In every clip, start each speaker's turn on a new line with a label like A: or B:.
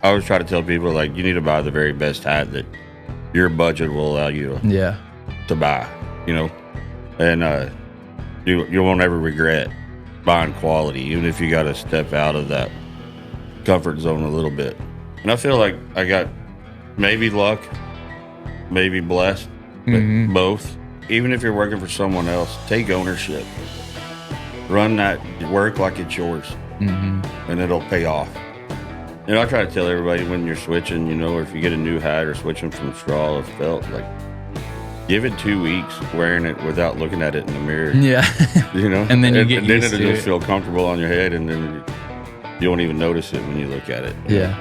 A: I always try to tell people, like, you need to buy the very best hat that your budget will allow you to buy, and you won't ever regret buying quality, even if you got to step out of that comfort zone a little bit. And I feel like I got maybe luck, maybe blessed, but both. Even if you're working for someone else, take ownership. Run that work like it's yours, and it'll pay off. I try to tell everybody when you're switching, or if you get a new hat or switching from straw or felt, like, give it 2 weeks wearing it without looking at it in the mirror.
B: Yeah. And then
A: then it'll just feel comfortable on your head, and then you won't even notice it when you look at it.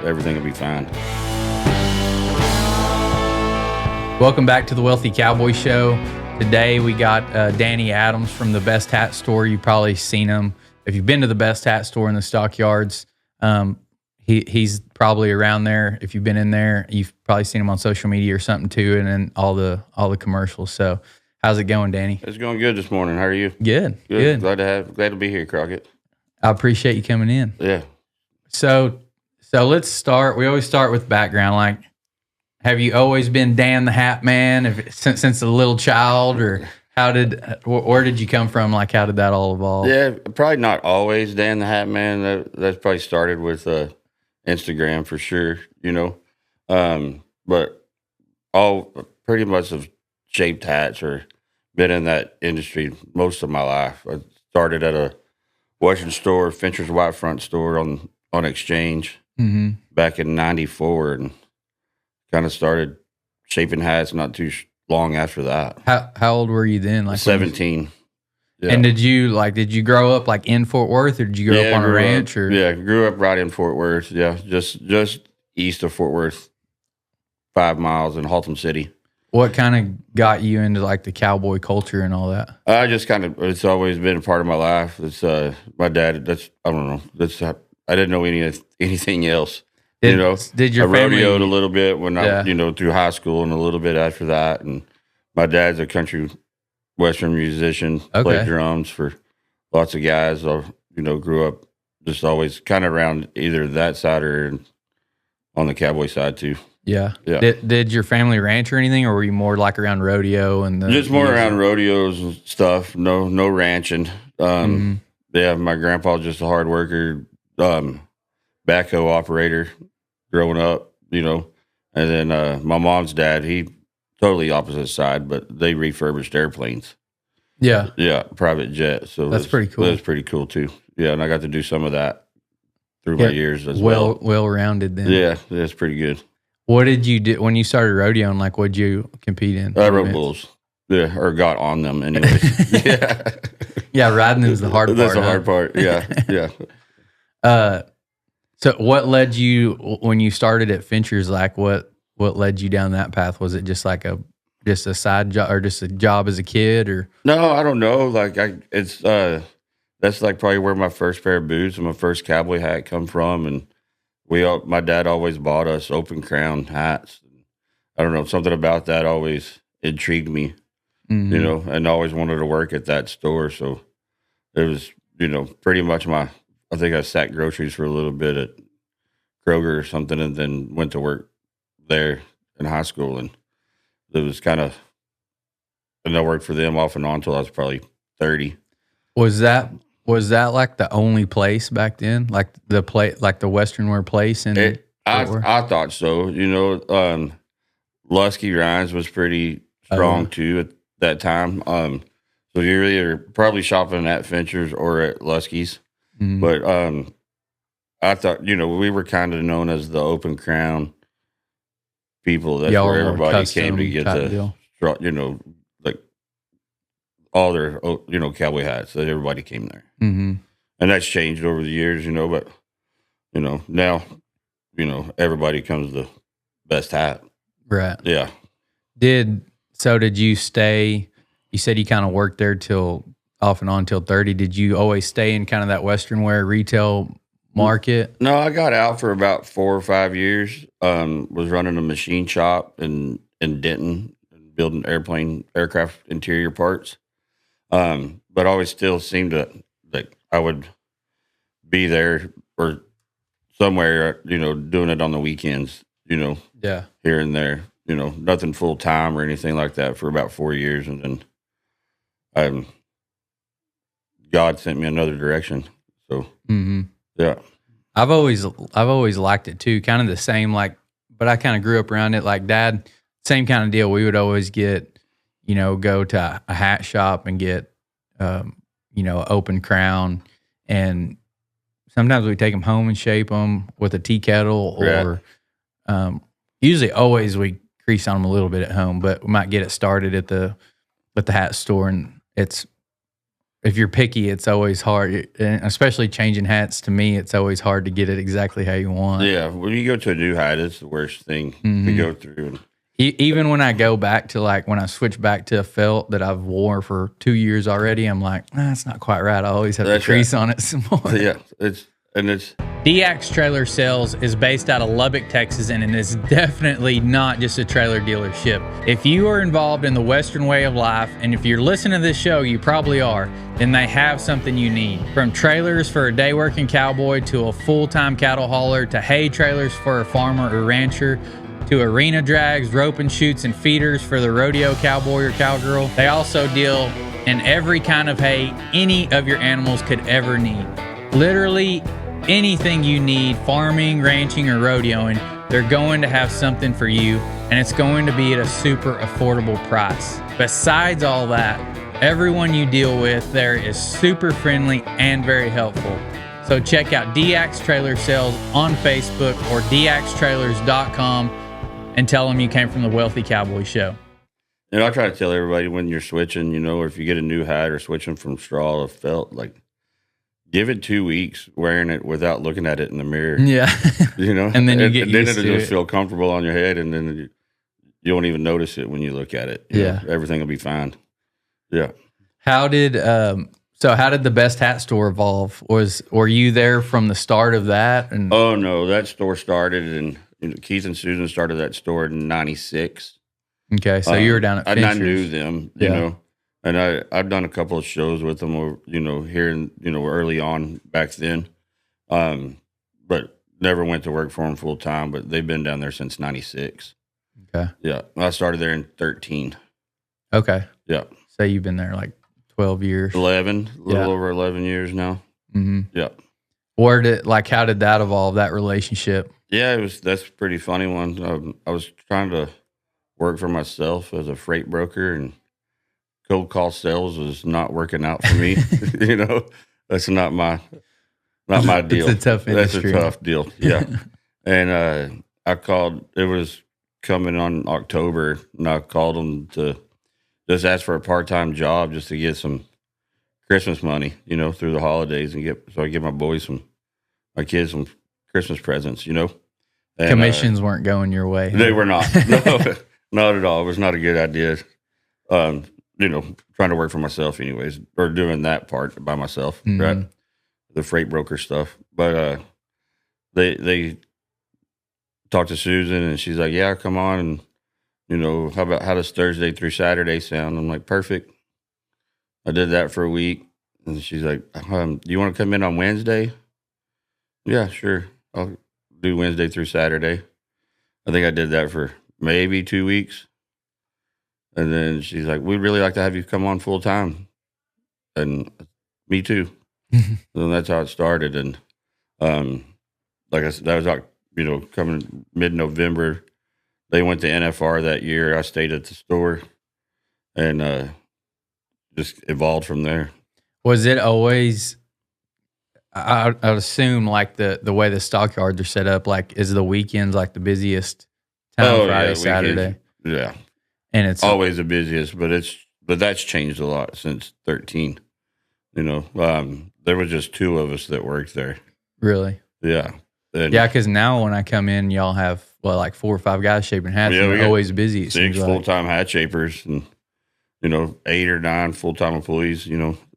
A: Everything will be fine.
B: Welcome back to the Wealthy Cowboy Show. Today we got Danny Adams from the Best Hat Store. You've probably seen him. If you've been to the Best Hat Store in the Stockyards, he's probably around there. If you've been in there, you've probably seen him on social media or something too, and then all the commercials. So how's it going, Danny?
A: It's going good this morning. How are you?
B: Good.
A: Glad to be here, Crockett.
B: I appreciate you coming in.
A: Yeah.
B: So let's start. We always start with background. Like, have you always been Dan the Hat Man since a little child, or where did you come from? Like, how did that all evolve?
A: Yeah, probably not always Dan the Hat Man. That's probably started with Instagram for sure, but all pretty much have shaped hats or been in that industry most of my life. I started at a Western store, Fincher's White Front store on Exchange back in '94, and kind of started shaping hats not too long after that.
B: How old were you then? Like
A: 17. Yeah.
B: And did you grow up like in Fort Worth, or did you grow up on a ranch?
A: Grew up right in Fort Worth. Yeah, just east of Fort Worth, 5 miles in Haltom City.
B: What kind of got you into like the cowboy culture and all that?
A: I just it's always been a part of my life. It's my dad. I don't know. I didn't know anything else.
B: Did your family?
A: I rodeoed a little bit when I through high school, and a little bit after that. And my dad's a country Western musician, played drums for lots of guys. I, grew up just always kind of around either that side or on the cowboy side too.
B: Yeah. Did your family ranch or anything, or were you more like around rodeo and
A: just more around rodeos and stuff? No ranching. Yeah, my grandpa's just a hard worker, backhoe operator growing up, and then my mom's dad, he totally opposite side, but they refurbished airplanes. Yeah, private jet. So
B: that's pretty cool.
A: That's pretty cool too. Yeah, and I got to do some of that through my years as well.
B: Well-rounded then.
A: Yeah, that's pretty good.
B: What did you do when you started rodeoing? Like, what'd you compete in?
A: I rode bulls. Yeah, or got on them anyways. Yeah.
B: Yeah, riding is the hard part.
A: That's the hard part. Yeah.
B: So what led you, when you started at Fincher's, like what led you down that path? Was it just like just a side job, or just a job as a kid, or?
A: No, I don't know. Like that's like probably where my first pair of boots and my first cowboy hat come from. And my dad always bought us open crown hats. I don't know, something about that always intrigued me, and always wanted to work at that store. So it was, pretty much I think I sat groceries for a little bit at Kroger or something, and then went to work there in high school. And it was and I worked for them off and on until I was probably 30.
B: Was that like the only place back then? Like the Western wear place?
A: I thought so. Lusky Ryan's was pretty strong too at that time. So you're either probably shopping at Fincher's or at Lusky's. But I thought, we were kind of known as the open crown people. That's where everybody came to get like all their, cowboy hats. That everybody came there. And that's changed over the years, but, now, everybody comes the best hat.
B: Right.
A: Yeah.
B: Did you stay, you said you kind of worked there off and on till 30. Did you always stay in kind of that Western wear retail market?
A: No, I got out for about 4 or 5 years. Was running a machine shop in Denton, building aircraft interior parts. But always still seemed to, like, I would be there or somewhere, doing it on the weekends,
B: Yeah.
A: here and there, nothing full time or anything like that for about 4 years. And then God sent me another direction. So, yeah.
B: I've always liked it too. Kind of the same, but I kind of grew up around it. Like Dad, same kind of deal. We would always get, go to a hat shop and get, open crown, and sometimes we take them home and shape them with a tea kettle, or usually always we crease on them a little bit at home, but we might get it started at the hat store, and if you're picky, it's always hard, and especially changing hats. To me, it's always hard to get it exactly how you want.
A: Yeah, when you go to a new hat, it's the worst thing to go through.
B: Even when I go back to when I switch back to a felt that I've wore for 2 years already, I'm like, that's not quite right. I always have to crease on it some more.
A: Yeah, it's
B: DX Trailer Sales is based out of Lubbock, Texas, and it is definitely not just a trailer dealership. If you are involved in the Western way of life, and if you're listening to this show, you probably are, then they have something you need. From trailers for a day working cowboy to a full-time cattle hauler to hay trailers for a farmer or rancher, to arena drags, rope and chutes, and feeders for the rodeo cowboy or cowgirl. They also deal in every kind of hay any of your animals could ever need. Literally anything you need, farming, ranching, or rodeoing, they're going to have something for you, and it's going to be at a super affordable price. Besides all that, everyone you deal with there is super friendly and very helpful. So check out DX Trailer Sales on Facebook or dxtrailers.com and tell them you came from the Wealthy Cowboy Show.
A: And I try to tell everybody when you're switching, or if you get a new hat or switching from straw to felt, give it 2 weeks wearing it without looking at it in the mirror.
B: Yeah. And then you get used to it.
A: Then it'll just feel comfortable on your head, and then you won't even notice it when you look at it. Everything will be fine. Yeah.
B: How did the Best Hat Store evolve? Were you there from the start of that?
A: Oh no, that store started, and Keith and Susan started that store in '96.
B: Okay, so you were down at Fincher's.
A: I knew them, you know, and I've done a couple of shows with them, here in, early on back then, but never went to work for them full time. But they've been down there since '96.
B: Okay.
A: Yeah, I started there in 13.
B: Okay.
A: Yeah.
B: So you've been there 12 years.
A: 11, a little over 11 years now.
B: Mm-hmm.
A: Yeah.
B: How did that evolve, that relationship?
A: Yeah, that's a pretty funny one. I was trying to work for myself as a freight broker, and cold call sales was not working out for me. That's not my deal.
B: It's a tough industry.
A: That's a tough deal. Yeah. And I called, it was coming on October, and I called them to just ask for a part-time job just to get some Christmas money, through the holidays, and so I get my kids some Christmas presents, And,
B: commissions weren't going your way.
A: They were not. No, not at all. It was not a good idea. Trying to work for myself anyways, or doing that part by myself, right? The freight broker stuff. But they talked to Susan, and she's like, yeah, come on. And, how does Thursday through Saturday sound? I'm like, perfect. I did that for a week. And she's like, do you want to come in on Wednesday? Yeah, sure. I'll do Wednesday through Saturday. I think I did that for maybe 2 weeks. And then she's like, we'd really like to have you come on full time. And me too. So that's how it started. And like I said, that was coming mid-November. They went to NFR that year. I stayed at the store, and just evolved from there. Was
B: it always, I would assume, the way the stockyards are set up, is the weekends the busiest time, Friday, Saturday?
A: Yeah.
B: And it's
A: always the busiest, but that's changed a lot since 13. There was just 2 of us that worked there.
B: Really?
A: Yeah. And
B: because now when I come in, y'all have 4 or 5 guys shaping hats. Yeah, we're always busy.
A: 6 full-time hat shapers, and 8 or 9 full-time employees.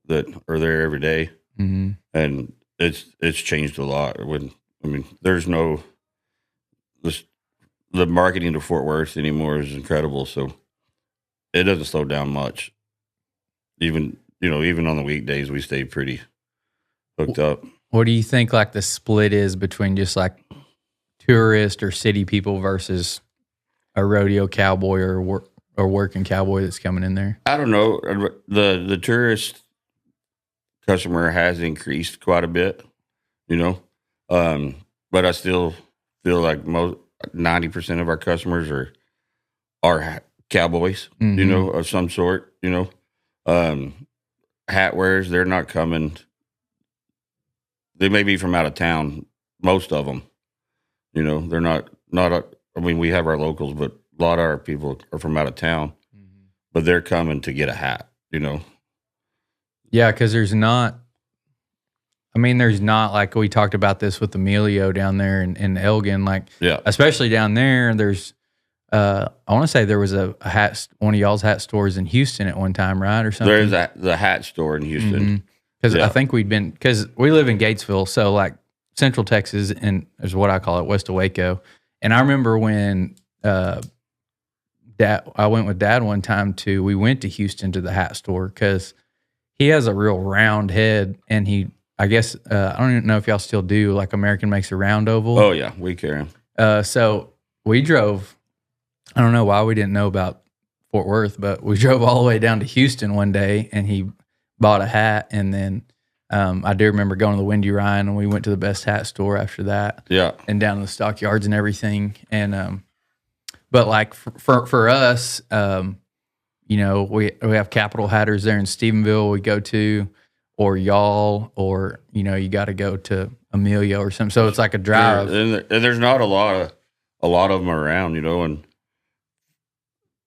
A: That are there every day.
B: Mm-hmm.
A: And it's changed a lot. There's no the marketing to Fort Worth anymore is incredible. So it doesn't slow down much. Even on the weekdays, we stay pretty hooked up.
B: What do you think like the split is between just like tourist or city people versus a rodeo cowboy or working cowboy that's coming in there?
A: I don't know. The tourist customer has increased quite a bit, you know. But I still feel like 90% of our customers are cowboys, you know, of some sort, you know. Hat wearers, they're not coming. They may be from out of town, most of them, you know. They're not. I mean, we have our locals, but a lot of our people are from out of town, but they're coming to get a hat, you know.
B: Yeah, because there's not like we talked about this with Emilio down there in Elgin, like especially down there's I want to say there was a one of y'all's hat stores in Houston at one time, right, or something.
A: There's the hat store in Houston.
B: Because I think because we live in Gatesville, so like Central Texas, and is what I call it, west of Waco. And I remember when I went with Dad one time we went to Houston to the hat store because he has a real round head, and I guess I don't even know if y'all still do, like American makes a round oval.
A: Oh yeah, we carry them.
B: So we drove. I don't know why we didn't know about Fort Worth, but we drove all the way down to Houston one day, and he bought a hat. And then I do remember going to the Windy Ryan, and we went to the best hat store after that.
A: Yeah.
B: And down to the Stockyards and everything. And but like for us, you know, we have Capital Hatters there in Stephenville we go to, or y'all, or, you know, you got to go to Emilio or something. So it's like a drive.
A: And there's not a lot of them around, you know,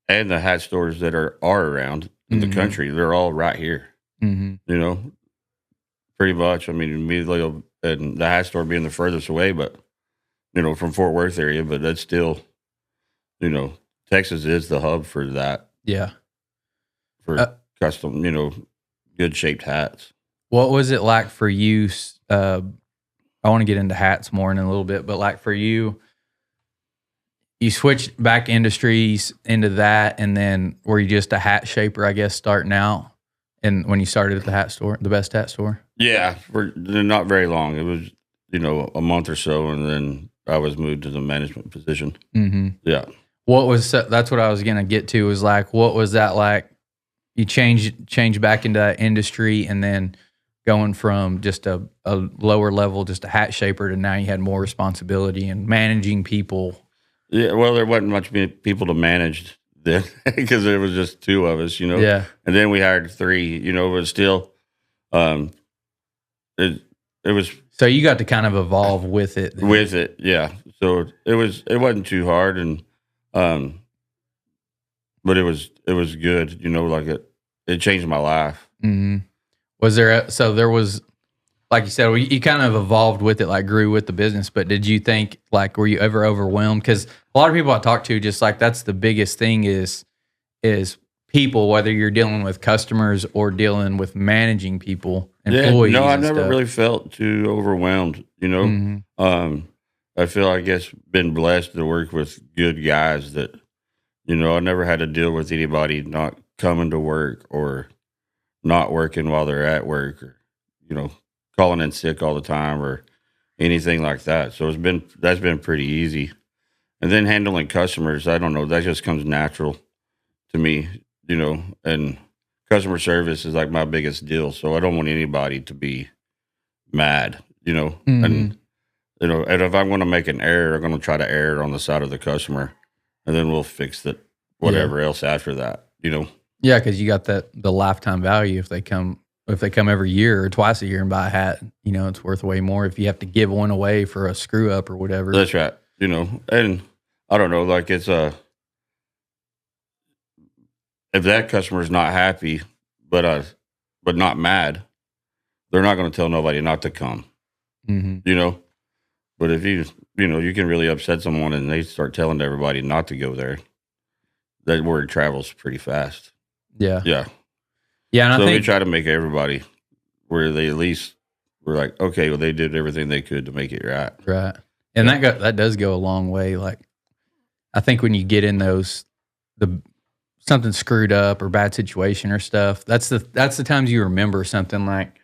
A: and the hat stores that are around in the country, they're all right here. You know, pretty much. I mean, immediately, and the hat store being the furthest away, but, you know, from Fort Worth area, but that's still, you know, Texas is the hub for that.
B: Yeah.
A: For custom, you know, good shaped hats.
B: What was it like for you? I want to get into hats more in a little bit, but like for you, you switched back industries into that, and then were you just a hat shaper, I guess, starting out? And when you started at the hat store, the best hat store? Yeah,
A: for not very long. It was, you know, a month or so, and then I was moved to the management position. Yeah.
B: That's what I was going to get to, was like, what was that like? You change back into that industry, and then going from just a lower level, just a hat shaper, to now you had more responsibility and managing people.
A: Yeah, well, there wasn't much people to manage then because there was just two of us, you know.
B: Yeah.
A: And then we hired 3, you know, but still, it was.
B: So you got to kind of evolve with it.
A: Then. With it, yeah. So it wasn't too hard, and but it was good, you know. Like it changed my life.
B: Was there? So there was. Like you said, you kind of evolved with it, like grew with the business. But did you think, like, were you ever overwhelmed? Because a lot of people I talk to, just like that's the biggest thing is people, whether you're dealing with customers or dealing with managing people, employees.
A: Yeah, no, I never really felt too overwhelmed. You know, I feel, I guess, been blessed to work with good guys that, you know, I never had to deal with anybody not coming to work or not working while they're at work, or, you know, calling in sick all the time or anything like that. So that's been pretty easy. And then handling customers, I don't know, that just comes natural to me, you know, and customer service is like my biggest deal. So I don't want anybody to be mad, you know, and, you know, and if I'm going to make an error, I'm going to try to err on the side of the customer, and then we'll fix it, whatever else after that, you know?
B: Yeah. Cause you got the lifetime value. If they come every year or twice a year and buy a hat, you know, it's worth way more if you have to give one away for a screw up or whatever.
A: That's right. You know, and I don't know, like it's if that customer's not happy, but not mad, they're not going to tell nobody not to come, you know? But if you know, you can really upset someone and they start telling everybody not to go there, that word travels pretty fast.
B: Yeah.
A: Yeah.
B: Yeah, and
A: so
B: I think
A: we try to make everybody where they at least were like, okay, well, they did everything they could to make it right.
B: Right. And that does go a long way. Like, I think when you get in something screwed up or bad situation or stuff, that's the times you remember something like,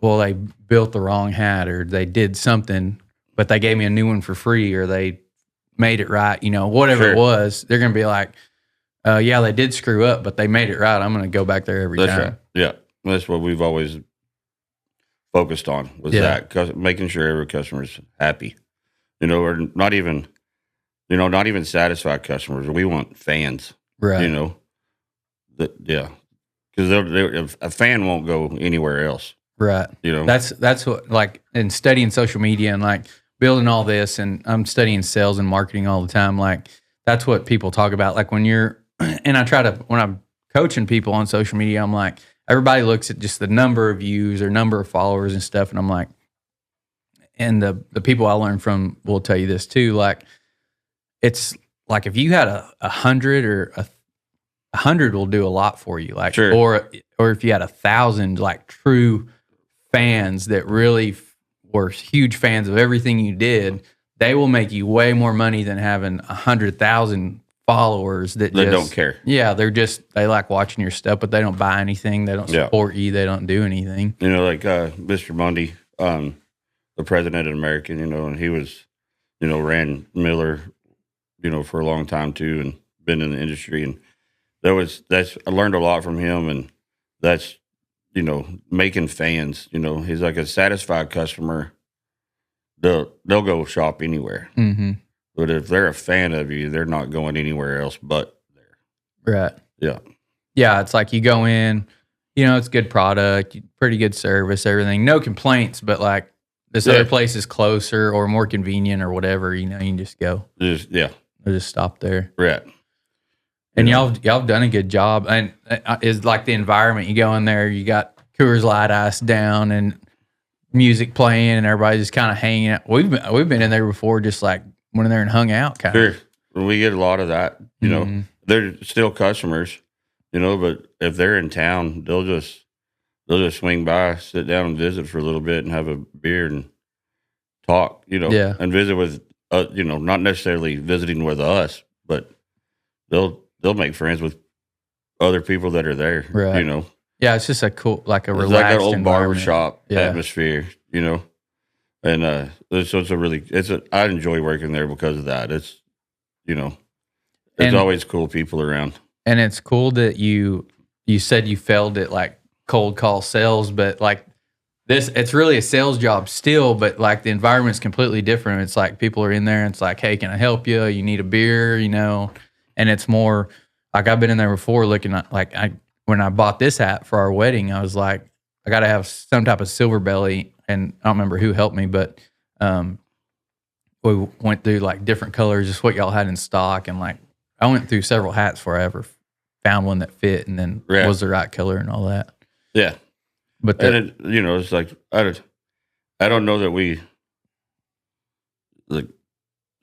B: well, they built the wrong hat or they did something, but they gave me a new one for free or they made it right, whatever it was, they're going to be like, yeah, they did screw up, but they made it right. I'm going to go back there every time.
A: Right. Yeah. That's what we've always focused on was that, making sure every customer's happy, or not even satisfied customers. We want fans,
B: right?
A: Because a fan won't go anywhere else,
B: right? That's what, like, in studying social media and like building all this, and I'm studying sales and marketing all the time. Like, that's what people talk about. Like when I try to, when I'm coaching people on social media, I'm like, everybody looks at just the number of views or number of followers and stuff. And I'm like, and the people I learned from will tell you this too. Like, it's like if you had a 100 or a 100 will do a lot for you. Like, or if you had 1,000 like true fans that really were huge fans of everything you did, they will make you way more money than having 100,000 followers that
A: don't care.
B: Yeah, they like watching your stuff, but they don't buy anything. They don't support you. They don't do anything.
A: Like Mr. Mundy, the president of American, and he was, ran Miller, for a long time too, and been in the industry. And I learned a lot from him, and that's, making fans. He's like a satisfied customer. They'll go shop anywhere.
B: Mm-hmm.
A: But if they're a fan of you, they're not going anywhere else but there.
B: Right.
A: Yeah.
B: Yeah. It's like you go in, it's good product, pretty good service, everything. No complaints, but like this other place is closer or more convenient or whatever, you can just go. Or just stop there.
A: Right.
B: And y'all have done a good job. And it's like the environment. You go in there, you got Coors Light ice down and music playing and everybody's just kind of hanging out. We've been in there before, just like went in there and hung out kind of.
A: Sure. We get a lot of that, They're still customers, but if they're in town, they'll just swing by, sit down and visit for a little bit and have a beer and talk, and visit with, not necessarily visiting with us, but they'll make friends with other people that are there,
B: right. Yeah, it's just a cool, like a relaxed,
A: like an old barbershop atmosphere, and so I enjoy working there because of that. It's, there's always cool people around,
B: and it's cool that you said you failed at like cold call sales, but like it's really a sales job still, but like the environment's completely different. It's like people are in there, and it's like, hey, can I help you? You need a beer, and it's more like I've been in there before looking at like when I bought this hat for our wedding, I was like, I got to have some type of silver belly. And I don't remember who helped me, but we went through like different colors, just what y'all had in stock. And like, I went through several hats before I ever found one that fit and then was the right color and all that.
A: Yeah. But then, it's like, I don't know that we like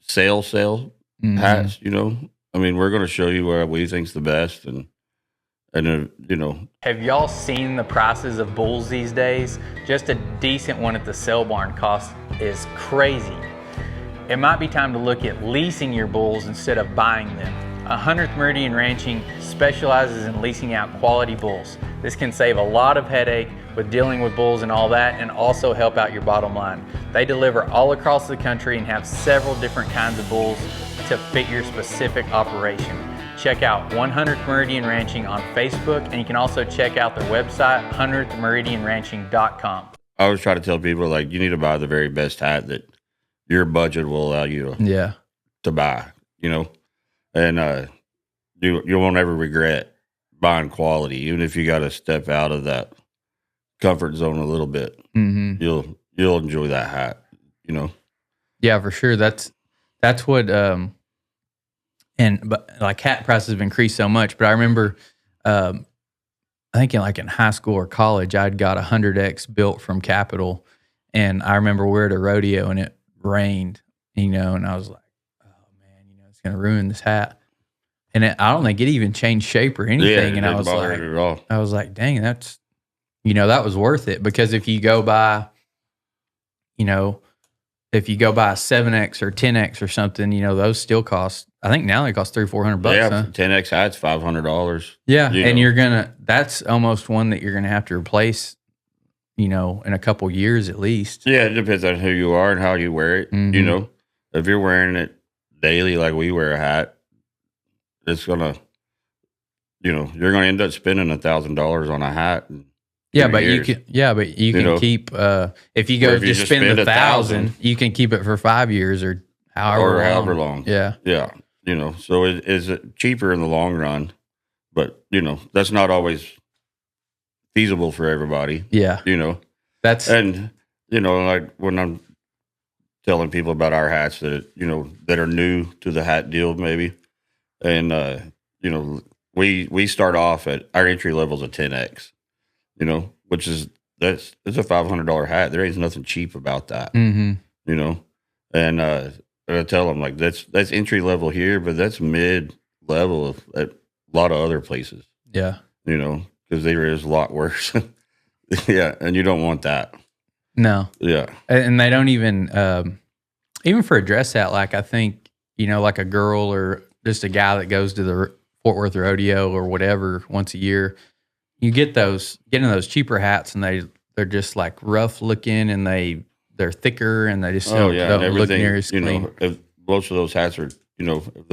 A: sell hats, I mean, we're going to show you where we think's the best, and
B: Have y'all seen the prices of bulls these days? Just a decent one at the sale barn cost is crazy. It might be time to look at leasing your bulls instead of buying them. 100th Meridian Ranching specializes in leasing out quality bulls. This can save a lot of headache with dealing with bulls and all that, and also help out your bottom line. They deliver all across the country and have several different kinds of bulls to fit your specific operation. Check out 100th Meridian Ranching on Facebook, and you can also check out their website, 100thmeridianranching.com.
A: I always try to tell people, like, you need to buy the very best hat that your budget will allow you to buy, and you won't ever regret buying quality, even if you got to step out of that comfort zone a little bit.
B: Mm-hmm.
A: You'll enjoy that hat,
B: Yeah, for sure. That's what. But like hat prices have increased so much. But I remember, I think in high school or college, I'd got a 100X built from Capital, and I remember we were at a rodeo and it rained, and I was like, oh man, it's gonna ruin this hat. And I don't think it even changed shape or anything.
A: Yeah,
B: and I was like, dang, that's, that was worth it, because if you go buy, if you go buy a 7X or 10X or something, those still cost, I think now they cost $300-400.
A: Yeah,
B: huh?
A: 10X hat's $500.
B: Yeah, and that's almost one that you're going to have to replace, in a couple years at least.
A: Yeah, it depends on who you are and how you wear it.
B: Mm-hmm.
A: If you're wearing it daily, like we wear a hat, it's gonna, you're gonna end up spending $1,000 on a hat.
B: Yeah, but you can keep if you go just spend 1,000, you can keep it for 5 years or however long.
A: Yeah. So it is cheaper in the long run, but that's not always feasible for everybody.
B: Yeah.
A: Like when I'm telling people about our hats that are new to the hat deal, maybe, and we start off at our entry level is a 10X, which is it's a $500 hat. There ain't nothing cheap about that.
B: Mm-hmm.
A: And I tell them, like, that's entry level here, but that's mid level at a lot of other places.
B: Yeah.
A: Because there is a lot worse. Yeah, and you don't want that.
B: No.
A: Yeah.
B: And they don't even for a dress hat, like I think, like a girl or just a guy that goes to the Fort Worth rodeo or whatever once a year, you getting those cheaper hats and they're just like rough looking and they're thicker and they just don't look near as clean.
A: If most of those hats are, if it's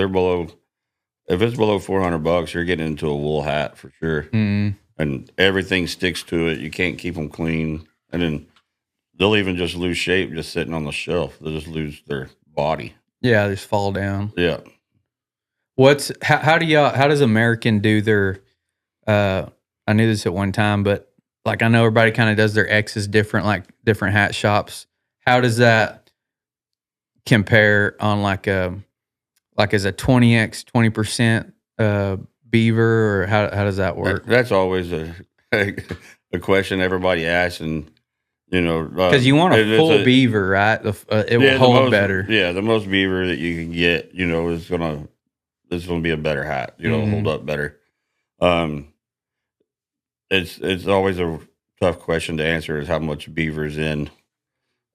A: below $400, you're getting into a wool hat for sure.
B: Mm-hmm.
A: And everything sticks to it. You can't keep them clean. And then they'll even just lose shape just sitting on the shelf. They'll just lose their body.
B: Yeah, they just fall down.
A: Yeah.
B: How does American do their, I knew this at one time, but like I know everybody kind of does their X's different, like different hat shops. How does that compare on like as a 20X, 20% beaver, or how does that work?
A: That's always a question everybody asks, and
B: because you want a full beaver, right? It will hold better.
A: Yeah, the most beaver that you can get, is gonna be a better hat. Hold up better. It's always a tough question to answer is how much beaver's in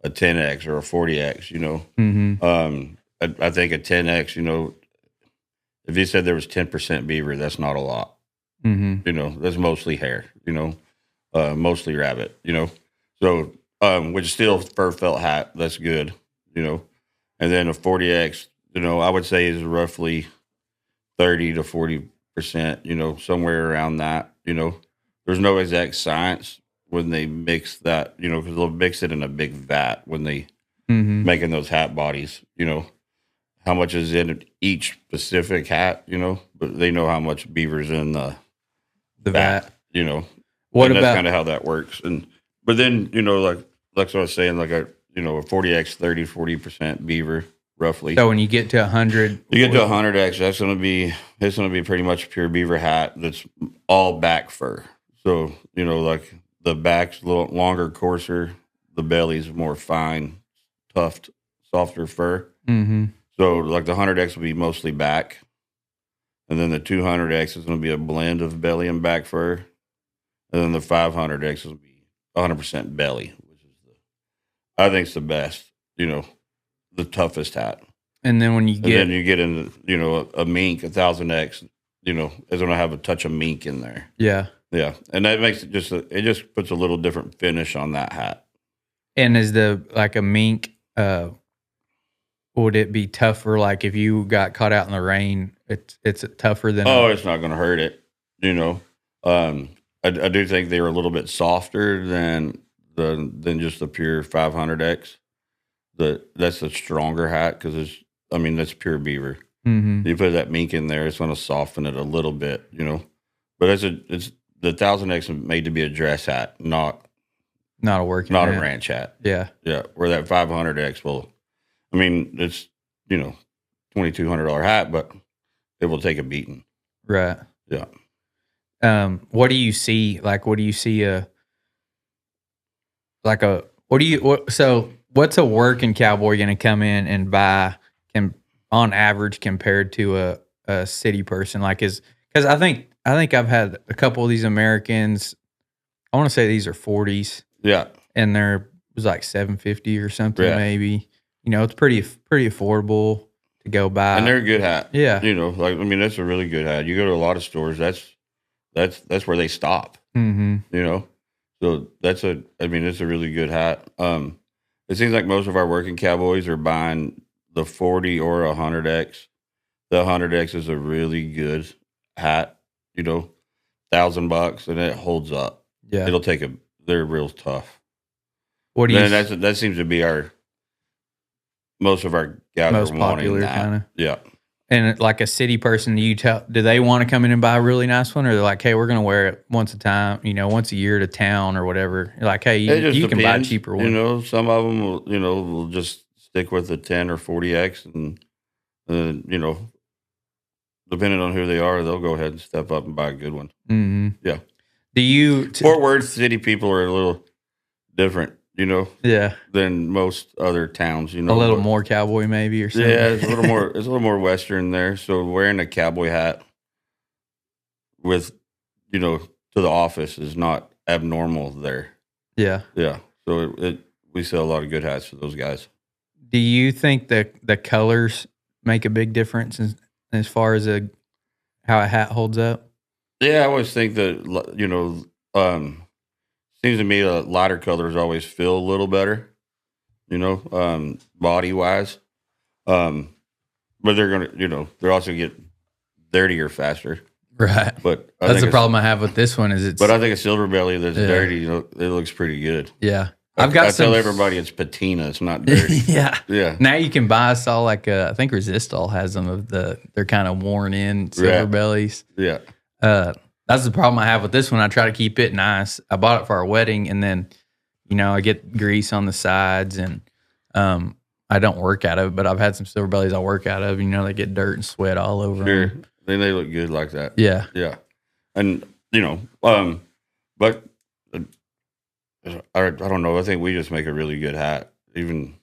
A: a 10X or a 40X.
B: Mm-hmm.
A: I think a 10X, if you said there was 10% beaver, that's not a lot.
B: Mm-hmm.
A: That's mostly hair, mostly rabbit, so, which is still fur felt hat. That's good, and then a 40X, I would say is roughly 30 to 40%, somewhere around that, there's no exact science when they mix that, because they'll mix it in a big vat when they making those hat bodies, how much is in each specific hat, but they know how much beaver's in the
B: vat,
A: What about, that's kind of how that works. But then, like what I was saying, like a 40X, 30, 40% beaver roughly.
B: So when you get to 100,
A: you get to 100X, it's going to be pretty much a pure beaver hat. That's all back fur. So, like the back's a little longer, coarser, the belly's more fine, tufted, softer fur.
B: Mm-hmm.
A: So, like the 100X will be mostly back, and then the 200X is going to be a blend of belly and back fur, and then the 500X will be 100% belly, which is I think it's the best, the toughest hat.
B: And then when you get
A: into, a mink, 1000X, it's going to have a touch of mink in there.
B: Yeah.
A: Yeah, and that makes it just puts a little different finish on that hat.
B: And is like a mink? Would it be tougher? Like if you got caught out in the rain, it's tougher than.
A: It's not going to hurt it. I do think they were a little bit softer than just the pure 500X. That's a stronger hat because that's pure beaver.
B: Mm-hmm.
A: You put that mink in there, it's going to soften it a little bit. But it's the 1000X is made to be a dress hat, not
B: a working,
A: not
B: hat.
A: A ranch hat.
B: Yeah.
A: Where that 500X will, it's $2,200 hat, but it will take a beating.
B: Right.
A: Yeah.
B: What do you see? Like, what do you see? So what's a working cowboy going to come in and buy on average compared to a city person? Like, because I think I've had a couple of these Americans. I want to say these are 40s.
A: Yeah.
B: And it was like $750 or something, maybe. It's pretty affordable to go buy.
A: And they're a good hat.
B: Yeah.
A: That's a really good hat. You go to a lot of stores, that's where they stop.
B: Mm-hmm.
A: So it's a really good hat. It seems like most of our working cowboys are buying the 40 or 100X. The 100X is a really good hat, $1,000, and it holds up.
B: Yeah.
A: They're real tough.
B: What do you?
A: That seems to be most of our guys
B: most
A: are wanting
B: popular
A: that.
B: kind of.
A: Yeah.
B: And like a city person, do they want to come in and buy a really nice one, or they're like, hey, we're going to wear it once a time, once a year to town or whatever? You're like, hey, you can buy a cheaper one.
A: Some of them will just stick with the 10 or 40X, and depending on who they are, they'll go ahead and step up and buy a good one.
B: Mm-hmm.
A: Yeah.
B: Fort
A: Worth City people are a little different,
B: yeah,
A: than most other towns,
B: a little more cowboy maybe or something.
A: Yeah, it's a little more Western there. So wearing a cowboy hat with, to the office is not abnormal there.
B: Yeah.
A: Yeah. So we sell a lot of good hats for those guys.
B: Do you think that the colors make a big difference as far as how a hat holds up?
A: Yeah, I always think that, seems to me the lighter colors always feel a little better, body wise. But they're gonna, they're also get dirtier faster.
B: Right.
A: But
B: that's the problem I have with this one
A: but I think a silver belly that's dirty, it looks pretty good.
B: Yeah.
A: I tell everybody it's patina, it's not dirty.
B: Yeah.
A: Yeah.
B: Now you can buy, I saw I think Resistol has them they're kind of worn in silver bellies.
A: Yeah.
B: That's the problem I have with this one. I try to keep it nice. I bought it for our wedding, and then, I get grease on the sides, and I don't work out of it, but I've had some silver bellies I work out of. They get dirt and sweat all over them.
A: Then they look good like that.
B: Yeah.
A: Yeah. And, but I don't know. I think we just make a really good hat, even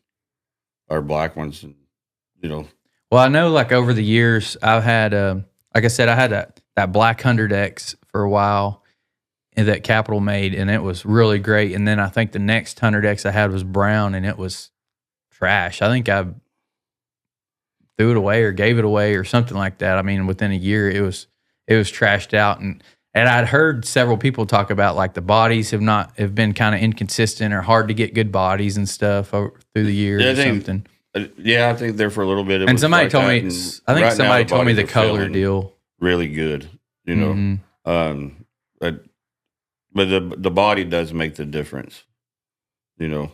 A: our black ones,
B: Well, I know over the years I've had, like I said, I had that black 100X for a while that Capital made, and it was really great. And then I think the next 100X I had was brown, and it was trash. I think I threw it away or gave it away or something like that. I mean, within a year, it was trashed out. And I'd heard several people talk about the bodies have been kind of inconsistent or hard to get good bodies and stuff through the years or something.
A: Yeah, I think there for a little bit.
B: And somebody told me, somebody told me the color deal.
A: Really good,
B: Mm-hmm.
A: But the body does make the difference, on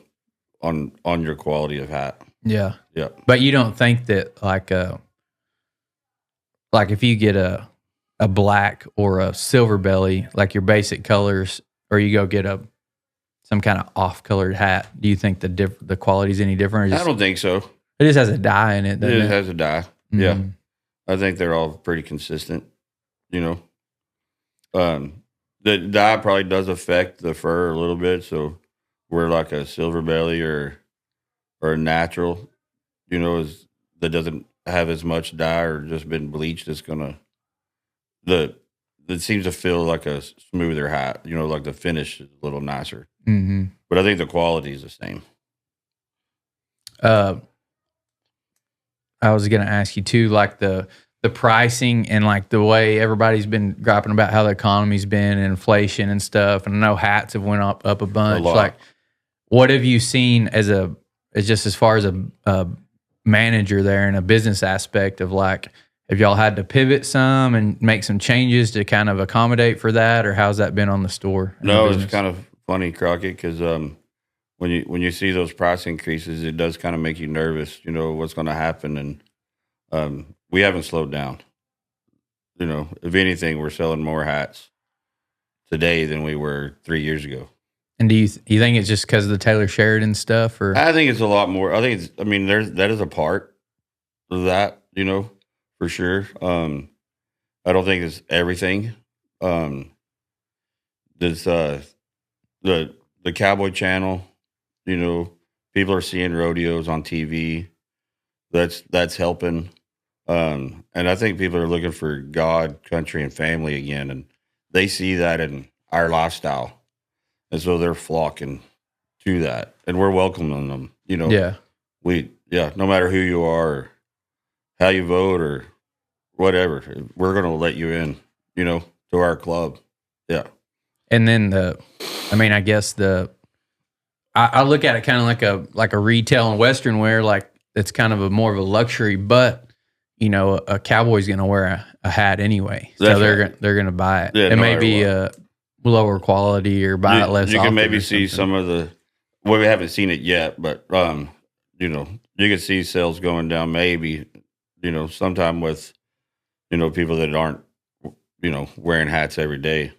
A: your quality of hat.
B: Yeah.
A: Yeah.
B: But you don't think that if you get a black or a silver belly, like your basic colors, or you go get some kind of off-colored hat, do you think the quality is any different?
A: I don't think so.
B: It just has a dye in it.
A: It has a dye.
B: Mm-hmm.
A: Yeah. I think they're all pretty consistent, The dye probably does affect the fur a little bit. So we're like a silver belly or a natural, that doesn't have as much dye or just been bleached. It's that seems to feel like a smoother hat, like the finish is a little nicer.
B: Mm-hmm.
A: But I think the quality is the same.
B: I was going to ask you too, the pricing and the way everybody's been griping about how the economy's been and inflation and stuff. And I know hats have went up a bunch. What have you seen as far as a manager there in a business aspect of have y'all had to pivot some and make some changes to kind of accommodate for that, or how's that been on the store?
A: No, it's kind of funny, Crockett, because when you see those price increases, it does kind of make you nervous. What's going to happen, and we haven't slowed down. If anything, we're selling more hats today than we were 3 years ago.
B: And do you think it's just because of the Taylor Sheridan stuff, or?
A: I think it's a lot more. That is a part of that, for sure. I don't think it's everything. There's the Cowboy channel, people are seeing rodeos on TV. That's helping. And I think people are looking for God, country, and family again, and they see that in our lifestyle, and so they're flocking to that, and we're welcoming them.
B: Yeah,
A: no matter who you are, or how you vote, or whatever, we're going to let you in, to our club. Yeah.
B: And then I guess I look at it kind of like a retail and Western wear, like it's kind of more of a luxury, but a cowboy's going to wear a hat anyway. So they're going to buy it. It may be a lower quality or buy it less often.
A: You can maybe see some of we haven't seen it yet, but, you can see sales going down maybe, sometime with, people that aren't, wearing hats every day.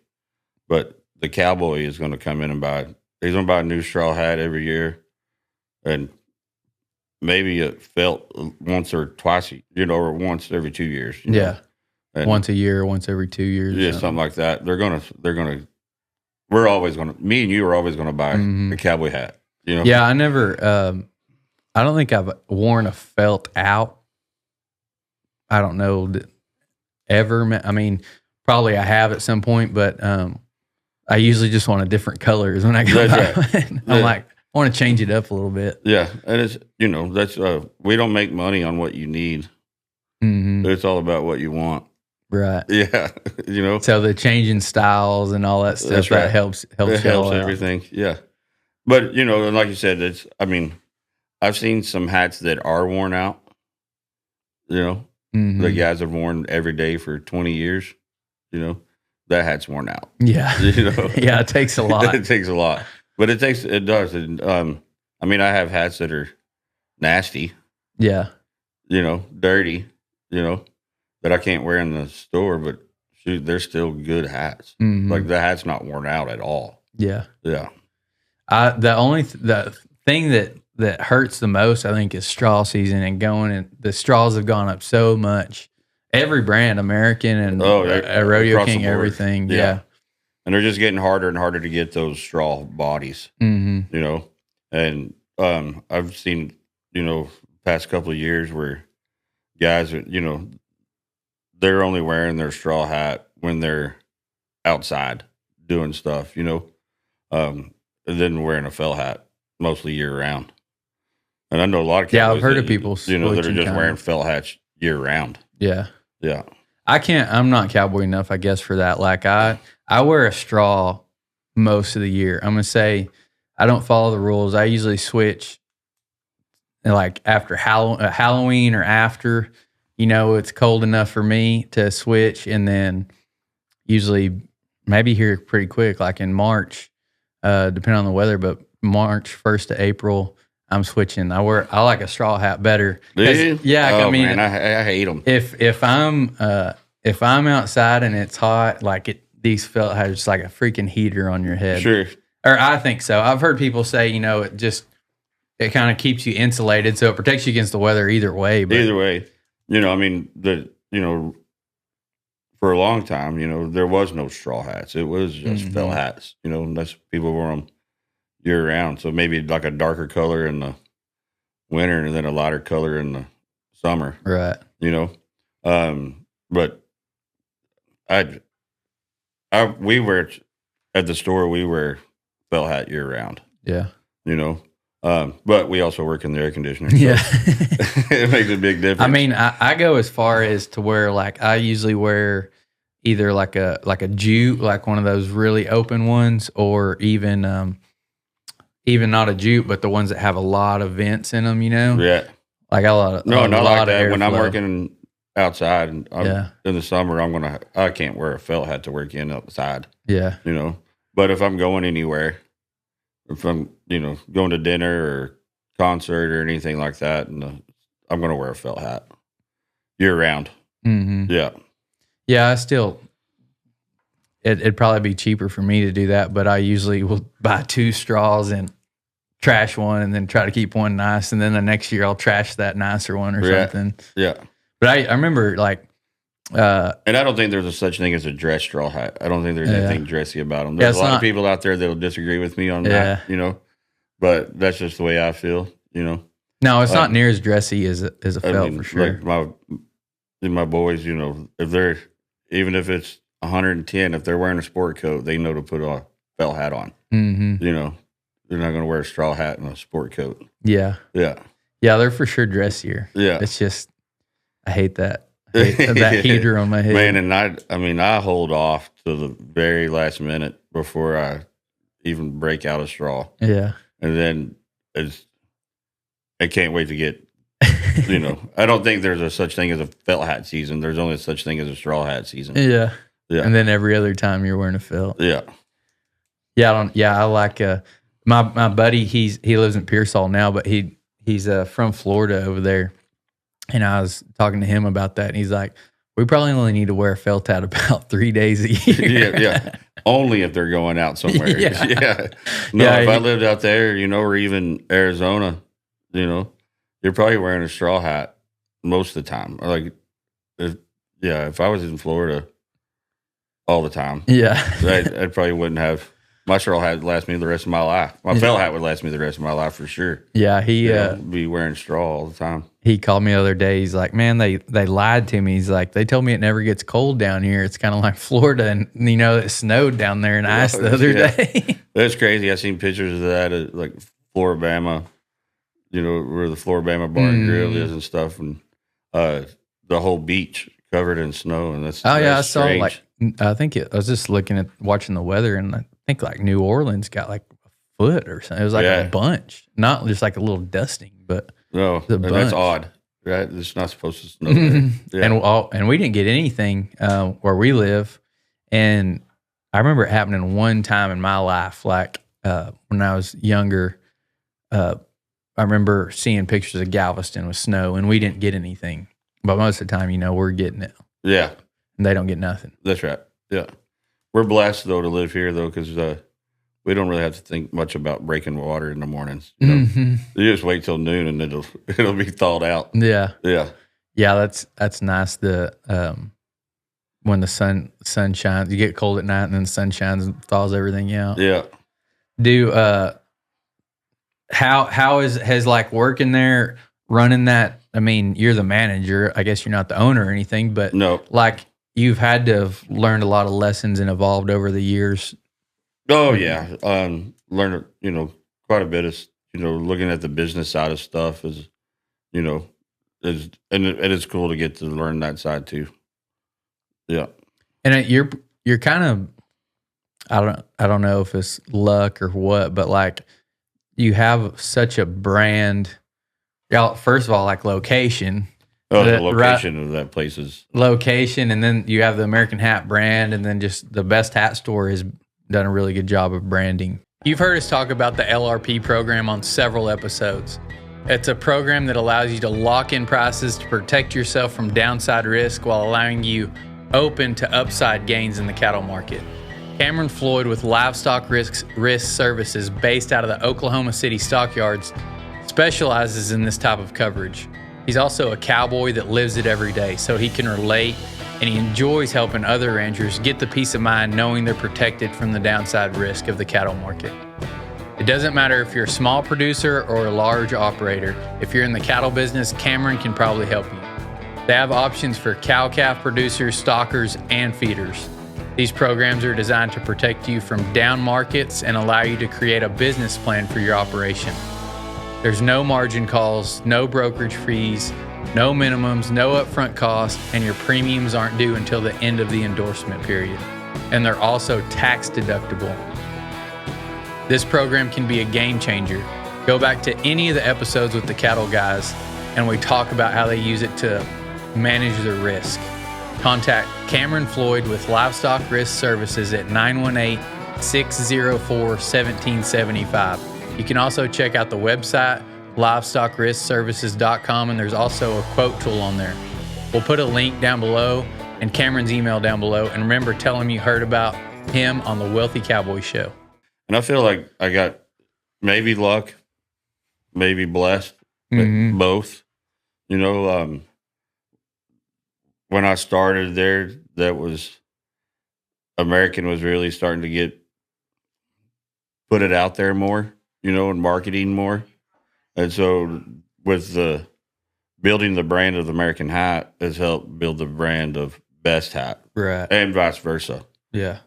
A: But the cowboy is going to come in and he's going to buy a new straw hat every year. And maybe a felt once or twice, or once every 2 years.
B: Yeah. And once a year, once every 2 years.
A: Yeah, something like that. We're always going to, me and you are always going to buy a cowboy hat.
B: Yeah, I never, I don't think I've worn a felt out. I don't know ever. I mean, probably I have at some point, but I usually just want a different colors when I go buy. I'm like, I want to change it up a little bit.
A: Yeah, and it's that's we don't make money on what you need. It's all about what you want.
B: Right.
A: Yeah.
B: So the changing styles and all that stuff that helps
A: everything. Yeah. But like you said, I've seen some hats that are worn out. The guys have worn every day for 20 years. That hat's worn out.
B: Yeah. Yeah, it takes a lot.
A: It takes a lot. But it does. And, I have hats that are nasty.
B: Yeah.
A: Dirty, that I can't wear in the store, but shoot, they're still good hats. Like the hat's not worn out at all.
B: Yeah.
A: Yeah.
B: The thing that hurts the most, I think, is straw season and the straws have gone up so much. Every brand, American and Rodeo King, everything. Yeah.
A: And they're just getting harder and harder to get those straw bodies, And I've seen, past couple of years where guys, they're only wearing their straw hat when they're outside doing stuff, and then wearing a felt hat mostly year round. And I know a lot of
B: I've heard of people,
A: that are just wearing felt hats year round.
B: Yeah.
A: Yeah.
B: I'm not cowboy enough, I guess, for that. Like I wear a straw most of the year. I'm going to say I don't follow the rules. I usually switch like after Halloween or after, it's cold enough for me to switch. And then usually maybe here pretty quick, like in March, depending on the weather, but March 1st to April, I'm switching. I like a straw hat better. Yeah.
A: Man, I hate them.
B: If I'm outside and it's hot, like these felt hats just like a freaking heater on your head.
A: Sure.
B: Or I think so. I've heard people say, it kind of keeps you insulated, so it protects you against the weather either way. But
A: either way, for a long time, there was no straw hats. It was just felt hats. Unless people wore them year round. So maybe like a darker color in the winter and then a lighter color in the summer.
B: Right.
A: But we wear at the store. We wear felt hat year round.
B: Yeah.
A: But we also work in the air conditioner. So
B: yeah.
A: it makes a big difference.
B: I go as far as to wear I usually wear either like a jute, like one of those really open ones, or even not a jute, but the ones that have a lot of vents in them.
A: Yeah.
B: Like a lot of
A: not like that. When
B: airflow.
A: I'm working outside and in the summer, I can't wear a felt hat to work in outside.
B: Yeah.
A: But if I'm going anywhere, if I'm, going to dinner or concert or anything like that, and I'm going to wear a felt hat year round.
B: Mm-hmm.
A: Yeah.
B: Yeah. I still, it'd probably be cheaper for me to do that, but I usually will buy 2 straws and trash one and then try to keep one nice. And then the next year I'll trash that nicer one or something.
A: Yeah.
B: But I remember
A: and I don't think there's a such thing as a dress straw hat. I don't think there's anything dressy about them. There's a lot of people out there that will disagree with me on that, but that's just the way I feel,
B: No, it's not near as dressy as a felt for sure.
A: Like my boys, even if it's 110, if they're wearing a sport coat, they know to put a felt hat on.
B: Mm-hmm.
A: They're not going to wear a straw hat and a sport coat.
B: Yeah.
A: Yeah.
B: Yeah, they're for sure dressier.
A: Yeah.
B: It's just, I hate that. That heater on my head.
A: Man, and I hold off to the very last minute before I even break out a straw.
B: Yeah.
A: And then I can't wait to get, I don't think there's a such thing as a felt hat season. There's only such thing as a straw hat season.
B: Yeah.
A: Yeah.
B: And then every other time you're wearing a felt.
A: Yeah.
B: Yeah. I like, my buddy, he lives in Pearsall now, but he's from Florida over there. And I was talking to him about that. And he's like, we probably only need to wear a felt hat about 3 days a year.
A: Yeah. Only if they're going out somewhere.
B: Yeah.
A: No, if I lived out there, or even Arizona, you're probably wearing a straw hat most of the time. Like, if I was in Florida all the time, I probably wouldn't have. My straw hat would last me the rest of my life. My felt hat would last me the rest of my life for sure.
B: Yeah, he
A: be wearing straw all the time.
B: He called me the other day. He's like, man, they lied to me. He's like, they told me it never gets cold down here. It's kind of like Florida, and it snowed down there and ice the other day.
A: That's crazy. I seen pictures of that at like Floribama, where the Floribama Bar and Grill is and stuff, and the whole beach covered in snow. And that's
B: I saw I was just watching the weather, and I think like New Orleans got like a foot or something. It was like a bunch, not just like a little dusting, but
A: no, that's odd, right? It's not supposed to snow there.
B: Yeah. And we didn't get anything where we live. And I remember it happening one time in my life, like when I was younger. I remember seeing pictures of Galveston with snow, and we didn't get anything. But most of the time, we're getting it.
A: Yeah.
B: And they don't get nothing.
A: That's right. Yeah. We're blessed, though, to live here, though, because we don't really have to think much about breaking water in the mornings. You just wait till noon, and it'll be thawed out.
B: Yeah.
A: Yeah.
B: Yeah, that's nice. When the sun shines, you get cold at night, and then the sun shines and thaws everything out.
A: Yeah.
B: How has like working there, running that? I mean, you're the manager. I guess you're not the owner or anything, but
A: no,
B: like you've had to have learned a lot of lessons and evolved over the years.
A: Oh yeah, learned quite a bit of looking at the business side of stuff is it's cool to get to learn that side too. Yeah,
B: and you're kind of I don't know if it's luck or what, but like you have such a brand. First of all, like location.
A: Oh, the location of that place is
B: location, and then you have the American Hat brand, and then just the Best Hat Store has done a really good job of branding. You've heard us talk about the LRP program on several episodes. It's a program that allows you to lock in prices to protect yourself from downside risk while allowing you open to upside gains in the cattle market. Cameron Floyd with Livestock Risk Services, based out of the Oklahoma City Stockyards, specializes in this type of coverage. He's also a cowboy that lives it every day, so he can relate, and he enjoys helping other ranchers get the peace of mind knowing they're protected from the downside risk of the cattle market. It doesn't matter if you're a small producer or a large operator. If you're in the cattle business, Cameron can probably help you. They have options for cow-calf producers, stockers, and feeders. These programs are designed to protect you from down markets and allow you to create a business plan for your operation. There's no margin calls, no brokerage fees, no minimums, no upfront costs, and your premiums aren't due until the end of the endorsement period. And they're also tax deductible. This program can be a game changer. Go back to any of the episodes with the cattle guys, and we talk about how they use it to manage their risk. Contact Cameron Floyd with Livestock Risk Services at 918-604-1775. You can also check out the website, livestockriskservices.com, and there's also a quote tool on there. We'll put a link down below and Cameron's email down below. And remember, tell him you heard about him on the Wealthy Cowboy Show.
A: And I feel like I got maybe luck, maybe blessed, both. When I started there, that was American was really starting to put it out there more. And marketing more. And so with the building the brand of the American Hat has helped build the brand of Best Hat.
B: Right.
A: And vice versa.
B: Yeah.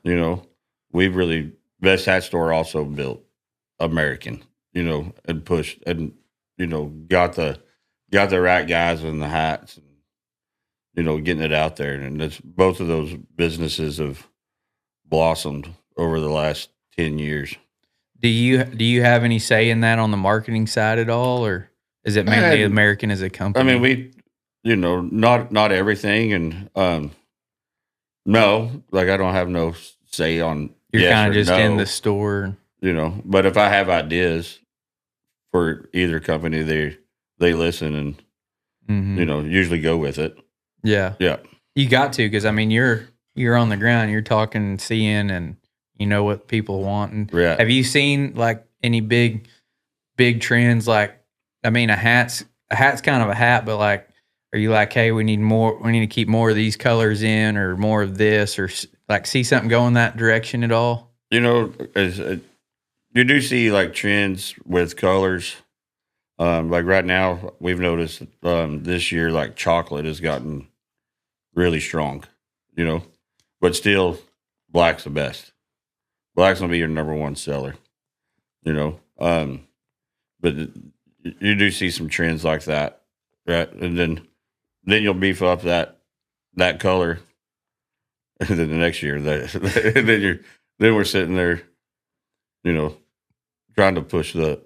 A: We've really, Best Hat Store also built American, and pushed and, got the right guys in the hats and, getting it out there. And it's both of those businesses have blossomed over the last 10 years.
B: Do you have any say in that on the marketing side at all, or is it mainly American as a company?
A: I mean, not everything, and no, like I don't have no say on.
B: You're kind of just in the store,
A: But if I have ideas for either company, they listen and usually go with it.
B: Yeah. You got to, because I mean you're on the ground, you're talking, seeing, and you know what people want. And have you seen like any big trends? Like, I mean, a hat's kind of a hat, but like, are you like, hey, we need to keep more of these colors in, or more of this, or like see something go in that direction at all?
A: You do see like trends with colors. Like right now, we've noticed this year, like chocolate has gotten really strong, but still black's the best. Black's gonna be your number one seller, but you do see some trends like that, right? And then you'll beef up that color, and then the next year then we're sitting there, trying to push the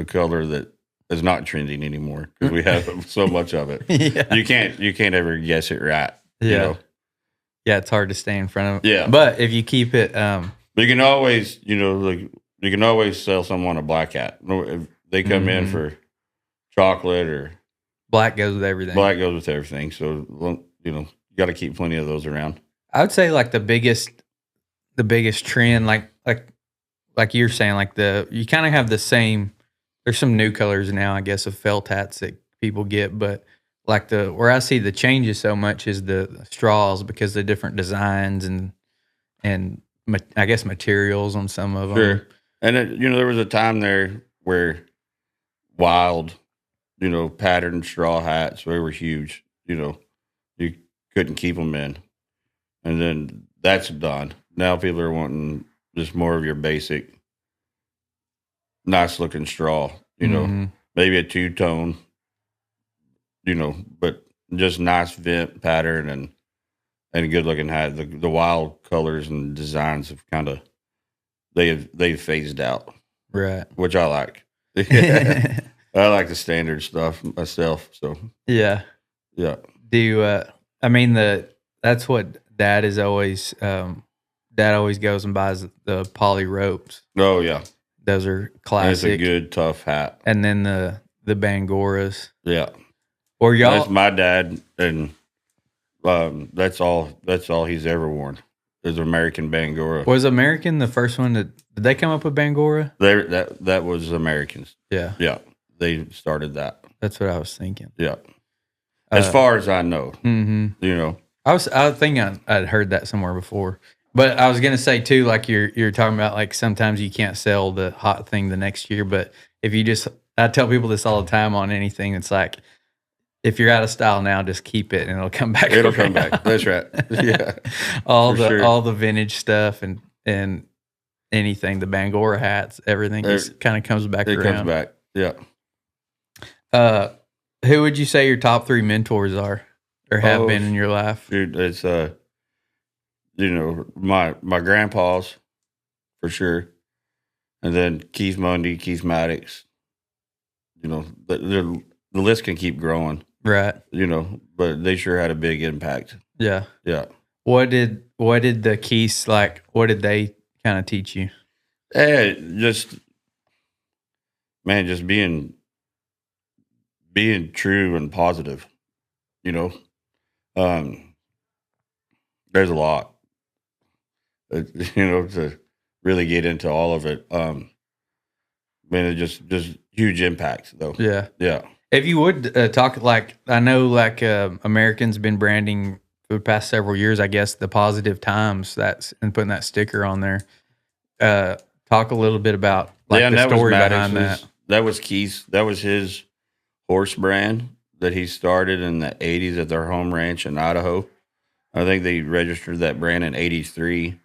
A: color that is not trending anymore because we have so much of it.
B: Yeah.
A: You can't ever guess it right.
B: Yeah, it's hard to stay in front of.
A: Yeah,
B: but if you keep it,
A: but you can always, you can always sell someone a black hat. If they come in for chocolate or
B: black goes with everything.
A: Black goes with everything. So you got to keep plenty of those around.
B: I would say like the biggest trend, like you're saying, like you kind of have the same. There's some new colors now, I guess, of felt hats that people get, but like where I see the changes so much is the straws, because the different designs and I guess materials on some of them.
A: Sure. And there was a time there where wild, patterned straw hats, they were huge. You couldn't keep them in, and then that's done. Now people are wanting just more of your basic, nice looking straw. Maybe a two-tone. But just nice vent pattern and a good looking hat. The wild colors and designs have kind of they've phased out,
B: right?
A: Which I like. I like the standard stuff myself. So
B: yeah. Do you, I mean that's what Dad is always. Dad always goes and buys the poly ropes.
A: Oh yeah,
B: those are classic.
A: It's a good tough hat.
B: And then the Bangoras.
A: Yeah.
B: Or y'all.
A: That's my dad, and that's all he's ever worn is American Bangora.
B: Was American the first one did they come up with Bangora?
A: That was Americans.
B: Yeah.
A: Yeah. They started that.
B: That's what I was thinking.
A: Yeah. As far as I know.
B: Mm-hmm. I think I'd heard that somewhere before. But I was gonna say too, like you're talking about, like sometimes you can't sell the hot thing the next year, but if you I tell people this all the time on anything, it's like, if you're out of style now, just keep it and it'll come back.
A: It'll come back. That's right. Yeah.
B: all the vintage stuff and anything, the Bangora hats, everything just kind of comes back around.
A: It comes back.
B: Yeah. Who would you say your top 3 mentors are or have been in your life?
A: Dude, it's my grandpas for sure. And then Keith Mundy, Keith Maddox. The list can keep growing.
B: Right.
A: But they sure had a big impact.
B: Yeah.
A: Yeah.
B: What did the Keiths, like, what did they kind of teach you?
A: Just being true and positive, there's a lot, to really get into all of it. It just huge impact though.
B: Yeah.
A: Yeah.
B: If you would talk, like, I know, like, American's been branding for the past several years, I guess, the positive times and putting that sticker on there. Talk a little bit about the story behind that.
A: That was Keith. That was his horse brand that he started in the 80s at their home ranch in Idaho. I think they registered that brand in 83.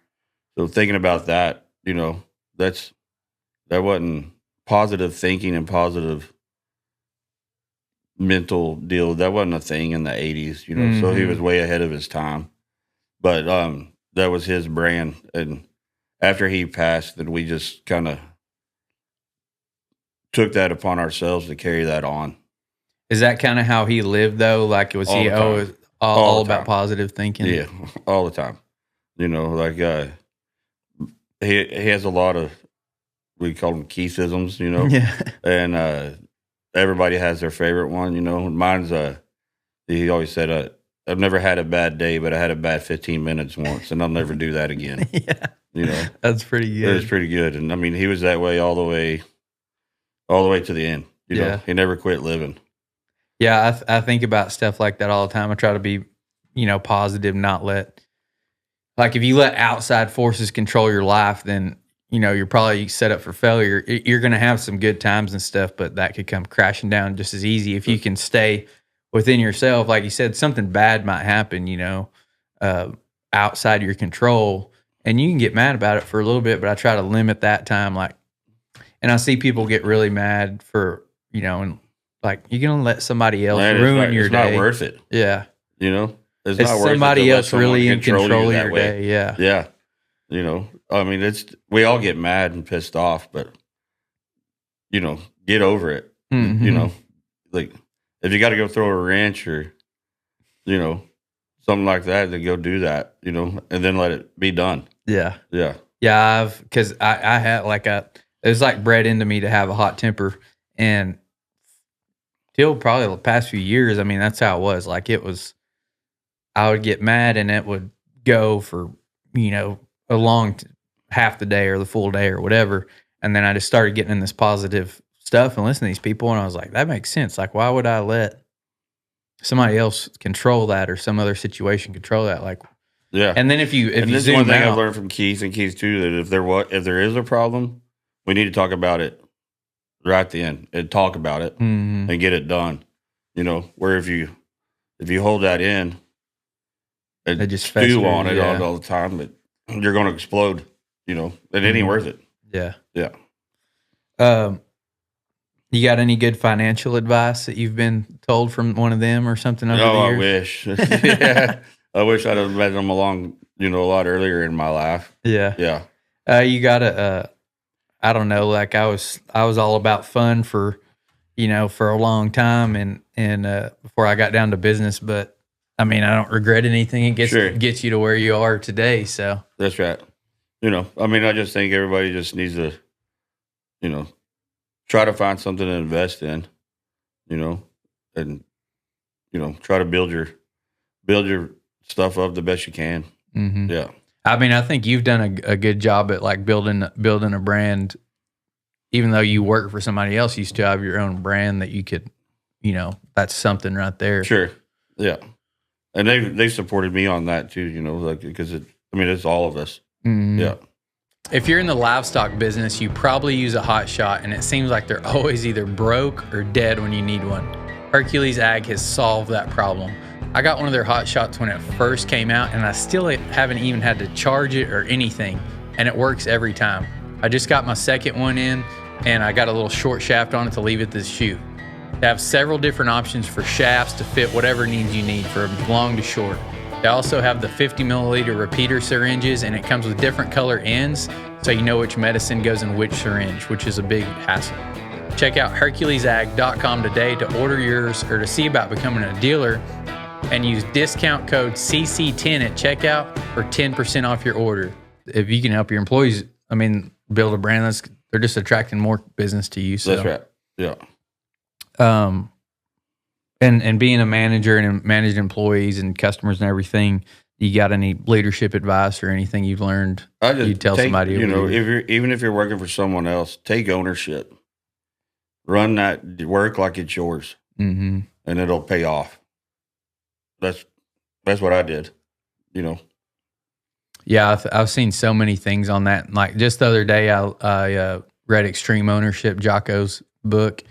A: So thinking about that, that wasn't positive thinking and positive mental deal. That wasn't a thing in the 80s, So he was way ahead of his time. But that was his brand, and after he passed, then we just kind of took that upon ourselves to carry that on.
B: Is that kind of how he lived though? Like, was he always all about positive thinking?
A: Yeah, all the time. You know, like he has a lot of, we call them Keithisms, you know.
B: Yeah.
A: And everybody has their favorite one, you know. Mine's he always said, I've never had a bad day, but I had a bad 15 minutes once, and I'll never do that again.
B: Yeah.
A: You know.
B: That's pretty good.
A: It was pretty good. And I mean, he was that way all the way to the end. You know, he never quit living.
B: Yeah, I think about stuff like that all the time. I try to be, you know, positive, not let, like, if you let outside forces control your life, then, you know, you're probably set up for failure. You're going to have some good times and stuff, but that could come crashing down just as easy. If you can stay within yourself, like you said, something bad might happen, you know, outside your control, and you can get mad about it for a little bit, but I try to limit that time. Like, and I see people get really mad for, you know, and like, you're going to let somebody else ruin your day.
A: It's not worth it.
B: Yeah.
A: You know,
B: it's not worth somebody else really in control of your day. Yeah.
A: Yeah. You know, I mean, we all get mad and pissed off, but, you know, get over it. Mm-hmm. You know, like, if you got to go throw a wrench or, you know, something like that, then go do that, you know, and then let it be done.
B: Yeah.
A: Yeah.
B: Yeah. Because I had it was like bred into me to have a hot temper. And till probably the past few years, I mean, that's how it was. Like, I would get mad and it would go for, you know, a long half the day or the full day or whatever. And then I just started getting in this positive stuff and listening to these people. And I was like, that makes sense. Like, why would I let somebody else control that or some other situation control that? Like, yeah. And then if you
A: this is one thing I've learned from Keith too, that if there is a problem, we need to talk about it right at the end and talk about it and get it done. You know, where if you hold that in and just stew on it all the time, you're going to explode. You know, and it ain't worth it.
B: Yeah,
A: yeah.
B: You got any good financial advice that you've been told from one of them or something over the years?
A: I wish. Yeah, I wish I'd have met them along, you know, a lot earlier in my life.
B: Yeah,
A: yeah.
B: You got to. I don't know. Like, I was all about fun for a long time, and before I got down to business. But I mean, I don't regret anything. It gets you to where you are today. So
A: that's right. You know, I mean, I just think everybody just needs to, you know, try to find something to invest in, you know, and, you know, try to build your stuff up the best you can. Mm-hmm. Yeah.
B: I mean, I think you've done a good job at like building a brand. Even though you work for somebody else, you still have your own brand that you could, you know, that's something right there.
A: Sure. Yeah. And they supported me on that too, you know, like, because it's all of us. Mm-hmm. Yeah.
B: If you're in the livestock business, you probably use a hot shot, and it seems like they're always either broke or dead when you need one. Hercules Ag has solved that problem. I got one of their hot shots when it first came out, and I still haven't even had to charge it or anything, and it works every time. I just got my second one in, and I got a little short shaft on it to leave it to shoot. They have several different options for shafts to fit whatever needs you need, from long to short. They also have the 50 milliliter repeater syringes, and it comes with different color ends, so you know which medicine goes in which syringe, which is a big hassle. Check out HerculesAg.com today to order yours or to see about becoming a dealer, and use discount code CC10 at checkout for 10% off your order. If you can help your employees, I mean, build a brand, they're just attracting more business to you. So.
A: That's right. Yeah.
B: And being a manager and managing employees and customers and everything, you got any leadership advice or anything you've learned? You'd tell somebody,
A: you know, even if you're working for someone else, take ownership. Run that work like it's yours, and it'll pay off. That's what I did, you know.
B: Yeah, I've seen so many things on that. Like, just the other day, I read Extreme Ownership, Jocko's book,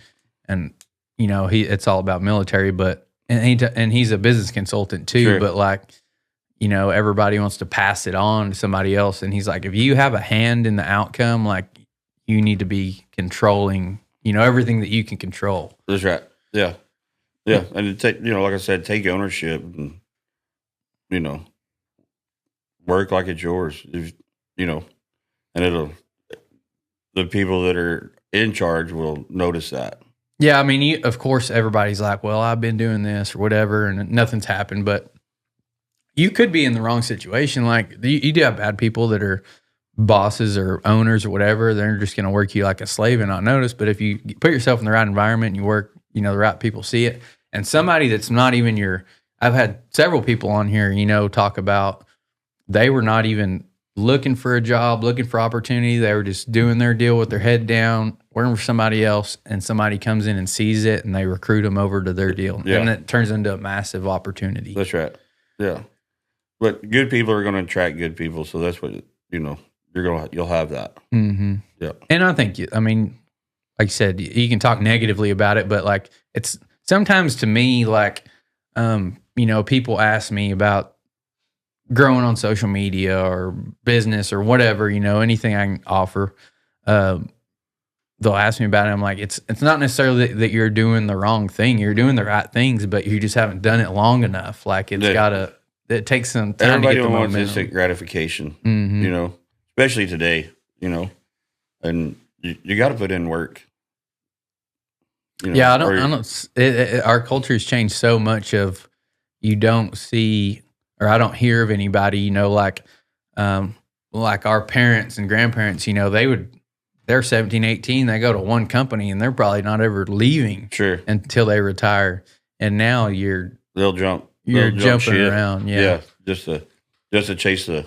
B: and you know, it's all about military, but and he's a business consultant too. Sure. But like, you know, everybody wants to pass it on to somebody else, and he's like, if you have a hand in the outcome, like, you need to be controlling, you know, everything that you can control.
A: That's right. Yeah. Yeah. And take, you know, like I said, take ownership and, you know, work like it's yours. You know, and the people that are in charge will notice that.
B: Yeah, I mean, of course, everybody's like, well, I've been doing this or whatever, and nothing's happened. But you could be in the wrong situation. Like, you do have bad people that are bosses or owners or whatever. They're just going to work you like a slave and not notice. But if you put yourself in the right environment and you work, the right people see it. And somebody that's not even I've had several people on here, talk about they were not even looking for a job, looking for opportunity. They were just doing their deal with their head down, working for somebody else, and somebody comes in and sees it and they recruit them over to their deal. Yeah. And it turns into a massive opportunity.
A: That's right. Yeah. But good people are going to attract good people. So that's what, you'll have that.
B: Mm-hmm.
A: Yeah.
B: And I think, like you said, you can talk negatively about it, but like it's sometimes to me, like, people ask me about growing on social media or business or whatever, anything I can offer. They'll ask me about it. I'm like, it's not necessarily that you're doing the wrong thing. You're doing the right things, but you just haven't done it long enough. Like it takes some time.
A: Everybody
B: to get the
A: wants
B: momentum.
A: instant gratification,
B: Mm-hmm.
A: Especially today, and you got to put in work.
B: Yeah, our culture has changed so much of you don't see, or I don't hear of anybody, like our parents and grandparents, they're 17, 18, they go to one company and they're probably not ever leaving until they retire. And now
A: they'll jump
B: jumping around. Yeah.
A: Just to chase the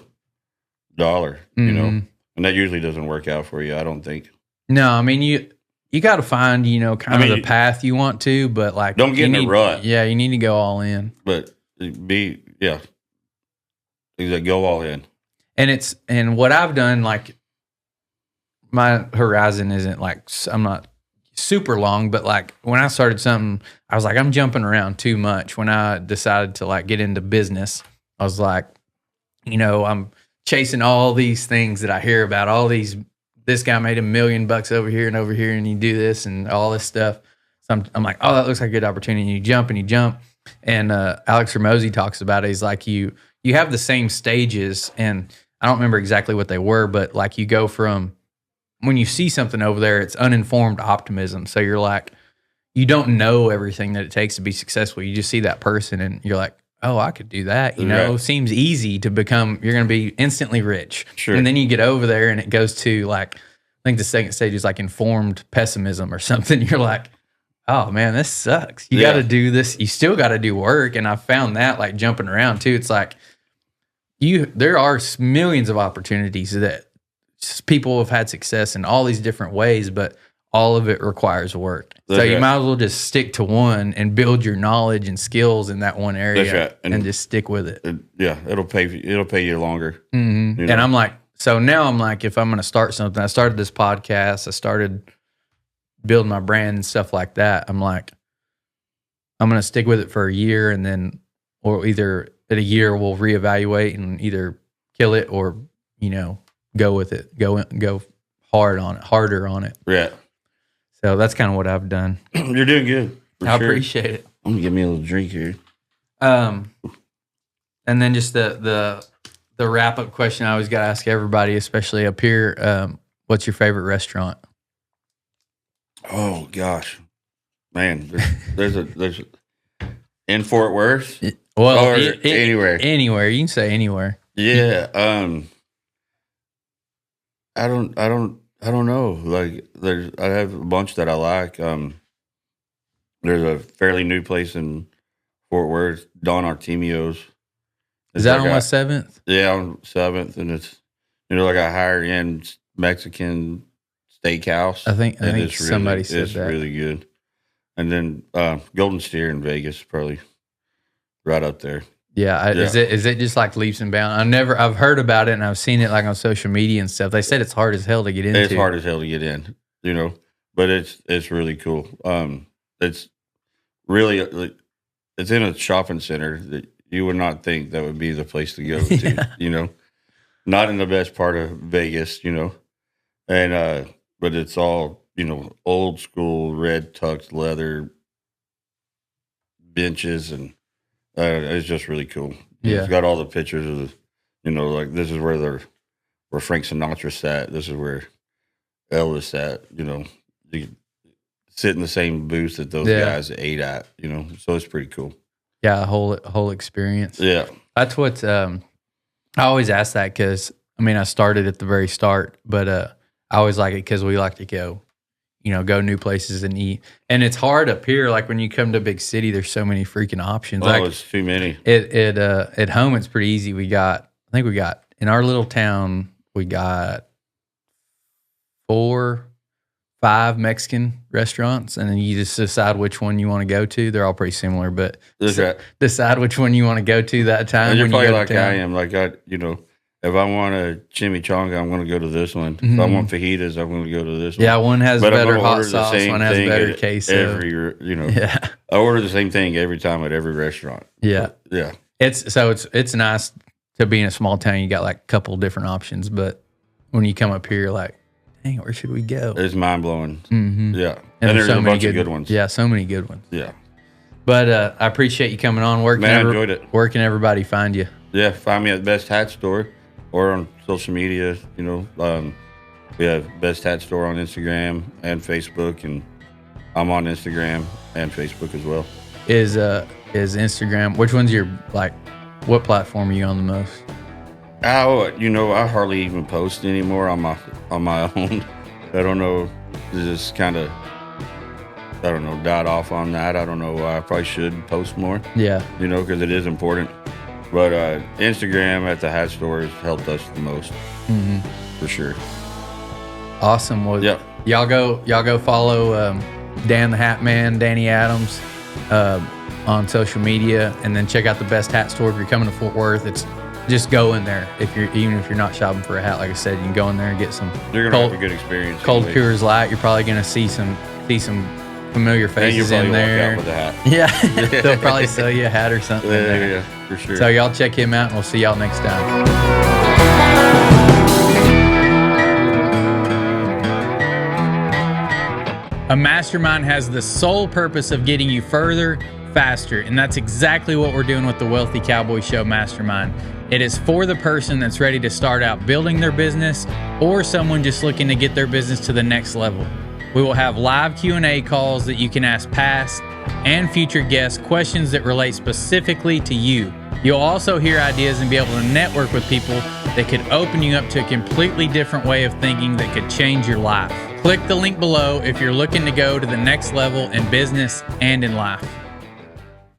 A: dollar,
B: mm-hmm.
A: and that usually doesn't work out for you, I don't think.
B: No, I mean, you got to find, kind of the path you want to, but like,
A: don't get in a rut.
B: Yeah. You need to go all in,
A: but go all in.
B: And what I've done, like my horizon isn't like, I'm not super long, but like when I started something, I was like, I'm jumping around too much. When I decided to like get into business, I was like, I'm chasing all these things that I hear about, this guy made $1 million over here, and you do this and all this stuff. So I'm like, oh, that looks like a good opportunity. And you jump. And Alex Ramosi talks about it. He's like, you have the same stages, and I don't remember exactly what they were, but like you go from when you see something over there, it's uninformed optimism. So you're like, you don't know everything that it takes to be successful. You just see that person and you're like, oh, I could do that. It seems easy to become, you're going to be instantly rich.
A: Sure.
B: And then you get over there and it goes to like, I think the second stage is like informed pessimism or something. You're like, oh man, this sucks. You got to do this. You still got to do work. And I found that like jumping around too. It's like there are millions of opportunities that people have had success in all these different ways, but all of it requires work. So you might as well just stick to one and build your knowledge and skills in that one area and just stick with it.
A: It'll pay you longer.
B: Mm-hmm. And I'm like, so now I'm like, if I'm going to start something, I started this podcast, I started building my brand and stuff like that. I'm like, I'm going to stick with it for a year, and then, or either at a year we'll reevaluate and either kill it or, go with it, go harder on it.
A: Yeah.
B: So that's kind of what I've done.
A: You're doing good.
B: I appreciate it.
A: I'm gonna give me a little drink here.
B: And then just the wrap up question I always got to ask everybody, especially up here. What's your favorite restaurant?
A: Oh gosh, man, there's in Fort Worth.
B: Well,
A: anywhere.
B: Anywhere you can say anywhere.
A: Yeah. I don't know. Like I have a bunch that I like. There's a fairly new place in Fort Worth, Don Artemio's.
B: Is that on West 7th?
A: Yeah, on 7th, and it's like a higher end Mexican steakhouse.
B: I think somebody said
A: it's
B: that.
A: It's really good. And then Golden Steer in Vegas, probably right up there.
B: Yeah, is it just like leaps and bounds? I've heard about it and I've seen it like on social media and stuff. They said it's hard as hell to get into.
A: It's hard as hell to get in, but it's really cool. It's really it's in a shopping center that you would not think that would be the place to go to. Not in the best part of Vegas, and but it's all old school red tux leather benches and. It's just really cool.
B: Yeah.
A: It's got all the pictures of like this is where where Frank Sinatra sat. This is where Elvis sat. You sit in the same booth that those guys ate at. So it's pretty cool.
B: Yeah, a whole experience.
A: Yeah,
B: that's what I always ask that because I started at the very start, but I always like it because we like to go new places and eat. And it's hard up here. Like when you come to a big city, there's so many freaking options.
A: It's too many.
B: At home, it's pretty easy. I think we got in our little town, we got 4, 5 Mexican restaurants, and then you just decide which one you want to go to. They're all pretty similar, but decide which one you want to go to that time.
A: And you're probably like I am. Like if I want a chimichanga, I'm going to go to this one. Mm-hmm. If I want fajitas, I'm going to go to this one.
B: Yeah, one has better hot sauce, one has better queso.
A: I order the same thing every time at every restaurant.
B: Yeah.
A: Yeah.
B: It's nice to be in a small town. You got like a couple different options, but when you come up here, you're like, dang, where should we go?
A: It's mind blowing.
B: Mm-hmm.
A: Yeah. And there's a bunch of good ones.
B: Yeah, so many good ones.
A: Yeah.
B: But I appreciate you coming on.
A: I enjoyed it.
B: Where can everybody find you?
A: Yeah, find me at Best Hat Store or on social media. We have Best Hat Store on Instagram and Facebook, and I'm on Instagram and Facebook as well.
B: Is Instagram, which one's your, what platform are you on the most?
A: I hardly even post anymore on my own. I don't know, just kind of, died off on that. I don't know why. I probably should post more.
B: Yeah.
A: Because it is important. But Instagram at the hat store has helped us the most, for sure.
B: Awesome. Well,
A: yeah.
B: Y'all go follow Dan the Hat Man, Danny Adams, on social media, and then check out the Best Hat Store if you're coming to Fort Worth. It's just go in there even if you're not shopping for a hat. Like I said, you can go in there and get some.
A: You're gonna have a good experience.
B: Cold Coors Light. You're probably gonna see some familiar faces in there.
A: Walk out with a hat.
B: Yeah, they'll probably sell you a hat or something.
A: Yeah, for sure.
B: So y'all check him out, and we'll see y'all next time. A mastermind has the sole purpose of getting you further, faster, and that's exactly what we're doing with the Wealthy Cowboy Show Mastermind. It is for the person that's ready to start out building their business or someone just looking to get their business to the next level. We will have live Q&A calls that you can ask past and future guests questions that relate specifically to you. You'll also hear ideas and be able to network with people that could open you up to a completely different way of thinking that could change your life. Click the link below if you're looking to go to the next level in business and in life.